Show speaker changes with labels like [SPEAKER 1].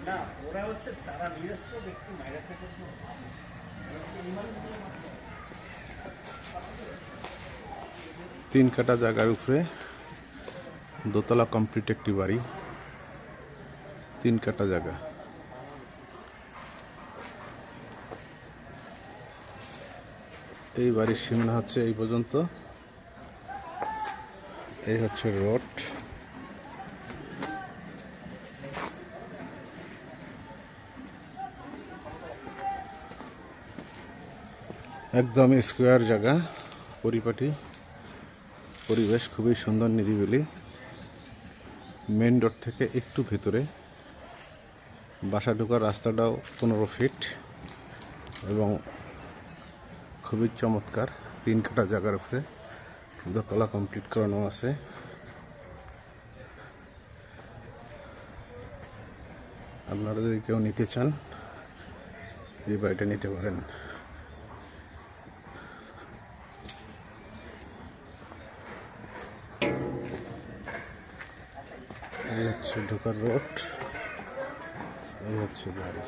[SPEAKER 1] না ওরা হচ্ছে যারা নিজস্ব ব্যক্তি বাইরে থেকে তো
[SPEAKER 2] 3 কাঠা জায়গার উপরে দোতলা কমপ্লিট একটি বাড়ি। 3 কাঠা জায়গা। এই বাড়ির সীমানা হচ্ছে এই পর্যন্ত। এই হচ্ছে রোড। একদম স্কোয়ার জায়গা, পরিপাটি পরিবেশ, খুবই সুন্দর, নিরিবিলি। মেন রোড থেকে একটু ভেতরে। বাসা ঢোকার রাস্তাটাও 15 ফিট এবং খুবই চমৎকার। 3 কাঠা জায়গার উপরে দোতলা কমপ্লিট করানো আছে। আপনারা যদি কেউ নিতে চান এই বাড়িটা নিতে পারেন। এই হচ্ছে ঢোকার রোড, এই হচ্ছে বাড়ি।